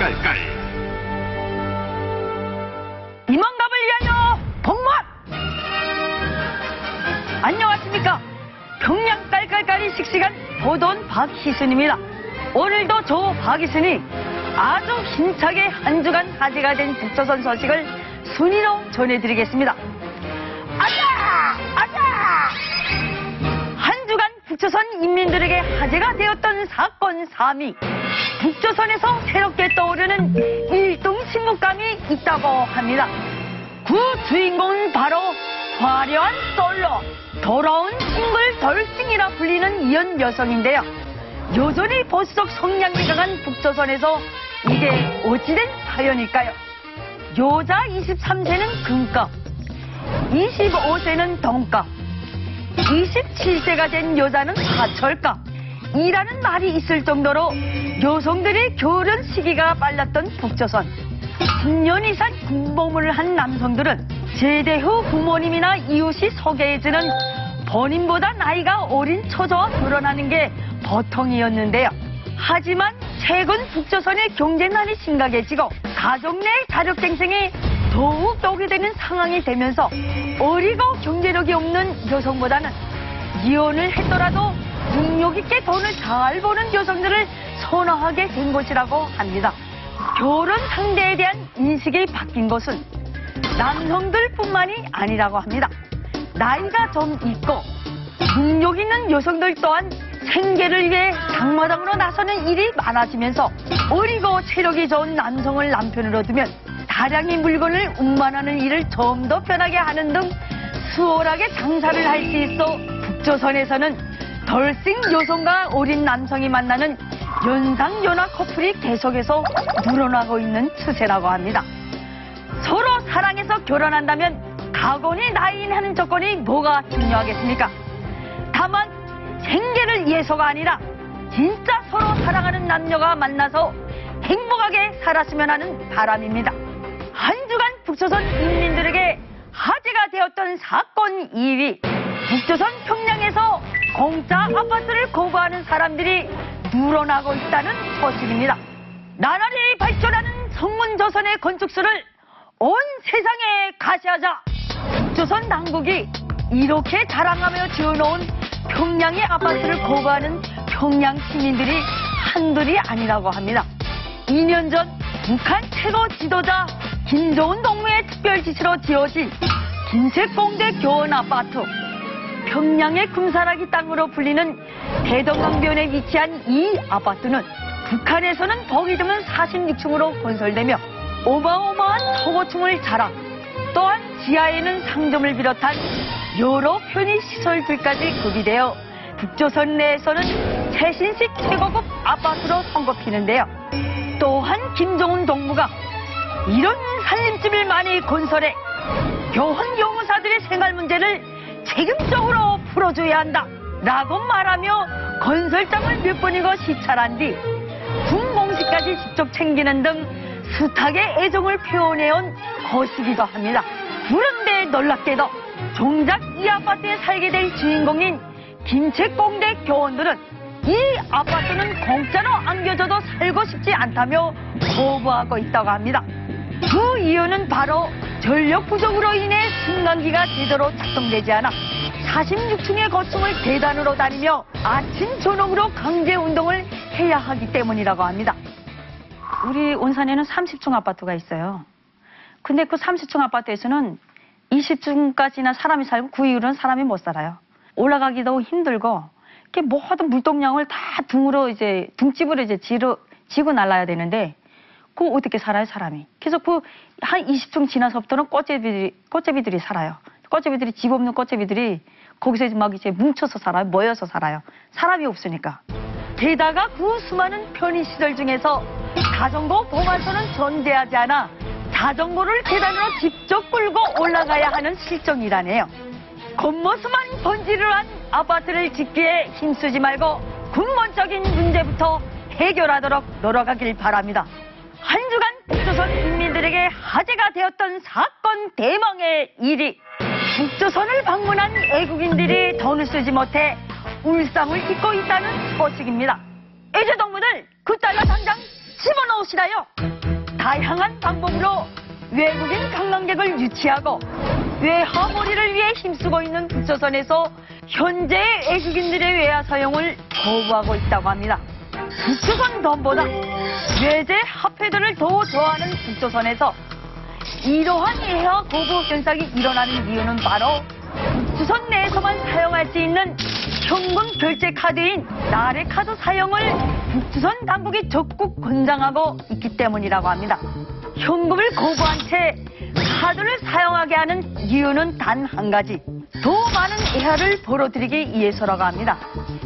깔깔깔. 임원갑을 위하여 복무한! 안녕하십니까. 평양 깔깔깔이 씩씩한 보돈 박희순입니다. 오늘도 저 박희순이 아주 힘차게 한 주간 화제가 된 북조선 소식을 순위로 전해드리겠습니다. 아자! 아자! 한 주간 북조선 인민들에게 화제가 되었던 사건 3위. 북조선에서 새롭게 떠오르는 1등 친목감이 있다고 합니다. 그 주인공은 바로 화려한 솔로, 더러운 싱글 덜싱이라 불리는 이연 여성인데요. 여전히 보수적 성향이 강한 북조선에서 이게 어찌된 사연일까요? 여자 23세는 금값, 25세는 동값, 27세가 된 여자는 하철값 이라는 말이 있을 정도로 여성들의 결혼 시기가 빨랐던 북조선. 10년 이상 군복무를 한 남성들은 제대 후 부모님이나 이웃이 소개해주는 본인보다 나이가 어린 처자와 결혼하는 게 보통이었는데요. 하지만 최근 북조선의 경제난이 심각해지고 가족 내 자력갱생이 더욱 오게 되는 상황이 되면서 어리고 경제력이 없는 여성보다는 이혼을 했더라도 능력 있게 돈을 잘 버는 여성들을 선호하게 된 것이라고 합니다. 결혼 상대에 대한 인식이 바뀐 것은 남성들뿐만이 아니라고 합니다. 나이가 좀 있고 능력 있는 여성들 또한 생계를 위해 당마당으로 나서는 일이 많아지면서 어리고 체력이 좋은 남성을 남편으로 두면 다량의 물건을 운반하는 일을 좀 더 편하게 하는 등 수월하게 장사를 할 수 있어 북조선에서는 덜싱 여성과 어린 남성이 만나는 연상연하 커플이 계속해서 늘어나고 있는 추세라고 합니다. 서로 사랑해서 결혼한다면 각오니 나이니 하는 조건이 뭐가 중요하겠습니까? 다만 생계를 위해서가 아니라 진짜 서로 사랑하는 남녀가 만나서 행복하게 살았으면 하는 바람입니다. 한 주간 북조선 인민들에게 화제가 되었던 사건 2위. 북조선 평양에서 공짜 아파트를 거부하는 사람들이 늘어나고 있다는 소식입니다. 나날이 발전하는 성문조선의 건축수를 온 세상에 가시하자 북조선 당국이 이렇게 자랑하며 지어놓은 평양의 아파트를 거부하는 평양 시민들이 한둘이 아니라고 합니다. 2년 전 북한 최고 지도자 김정은 동무의 특별 지시로 지어진 김책공대 교원 아파트. 평양의 금사라기 땅으로 불리는 대동강변에 위치한 이 아파트는 북한에서는 보기 드문 46층으로 건설되며 어마어마한 토고층을 자랑, 또한 지하에는 상점을 비롯한 여러 편의시설들까지 구비되어 북조선 내에서는 최신식 최고급 아파트로 손꼽히는데요. 또한 김정은 동무가 이런 살림집을 많이 건설해 교원 용사들의 생활 문제를 책임적으로 풀어줘야 한다 라고 말하며 건설장을 몇 번이고 시찰한 뒤 군공식까지 직접 챙기는 등 숱하게 애정을 표현해온 것이기도 합니다. 그런데 놀랍게도 정작 이 아파트에 살게 될 주인공인 김책공대 교원들은 이 아파트는 공짜로 안겨줘도 살고 싶지 않다며 거부하고 있다고 합니다. 그 이유는 바로 전력 부족으로 인해 승강기가 제대로 작동되지 않아 46층의 거층을 계단으로 다니며 아침 저녁으로 강제 운동을 해야 하기 때문이라고 합니다. 우리 온산에는 30층 아파트가 있어요. 근데 그 30층 아파트에서는 20층까지나 사람이 살고 그 이후로는 사람이 못 살아요. 올라가기도 힘들고 이렇게 모든 물동량을 다 등집으로 지고 날라야 되는데 그 어떻게 살아요, 사람이? 그래서 그 한 20층 지나서부터는 꽃제비들이 살아요. 꽃제비들이 집 없는 꽃제비들이 거기서 막 뭉쳐서 살아요, 모여서 살아요. 사람이 없으니까. 게다가 그 수많은 편의시설 중에서 자전거 보관소는 존재하지 않아 자전거를 계단으로 직접 끌고 올라가야 하는 실정이라네요. 겉모습만 번지를 한 아파트를 짓기에 힘쓰지 말고 근본적인 문제부터 해결하도록 노력하길 바랍니다. 한 주간 북조선 인민들에게 화제가 되었던 사건 대망의 1위. 북조선을 방문한 애국인들이 돈을 쓰지 못해 울상을 딛고 있다는 소식입니다. 애제동무들 그 달러 당장 집어넣으시라요. 다양한 방법으로 외국인 관광객을 유치하고 외화몰이를 위해 힘쓰고 있는 북조선에서 현재 외국인들의 외화 사용을 거부하고 있다고 합니다. 북조선 돈보다 외제 화폐들을 더 좋아하는 북조선에서 이러한 외화 거부 현상이 일어나는 이유는 바로 북조선 내에서만 사용할 수 있는 현금 결제 카드인 나래카드 사용을 북조선 당국이 적극 권장하고 있기 때문이라고 합니다. 현금을 거부한 채 카드를 사용하게 하는 이유는 단 한 가지. 더 많은 외화를 벌어들이기 위해서라고 합니다.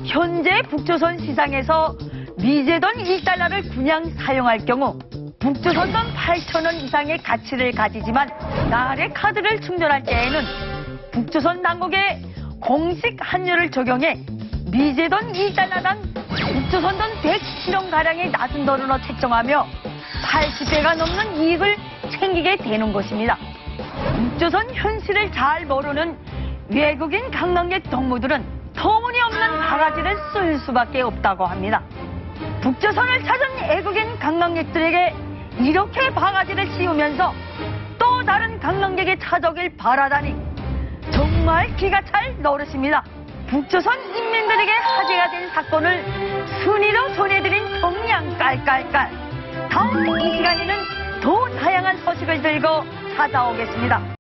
현재 북조선 시장에서 미제돈 1달러를 그냥 사용할 경우 북조선 돈 8,000원 이상의 가치를 가지지만 나래 카드를 충전할 때에는 북조선 당국의 공식 환율을 적용해 미제돈 1달러당 북조선 돈 107원가량의 낮은 돈으로 책정하며 80배가 넘는 이익을 챙기게 되는 것입니다. 북조선 현실을 잘 모르는 외국인 관광객 동무들은 터무니없는 바가지를 쓸 수밖에 없다고 합니다. 북조선을 찾은 외국인 관광객들에게 이렇게 바가지를 씌우면서 또 다른 관광객이 찾아오길 바라다니 정말 기가 찰 노릇입니다. 북조선 인민들에게 화제가 된 사건을 순위로 전해드린 정량 깔깔깔. 다음 이 시간에는 더 다양한 소식을 들고 찾아오겠습니다.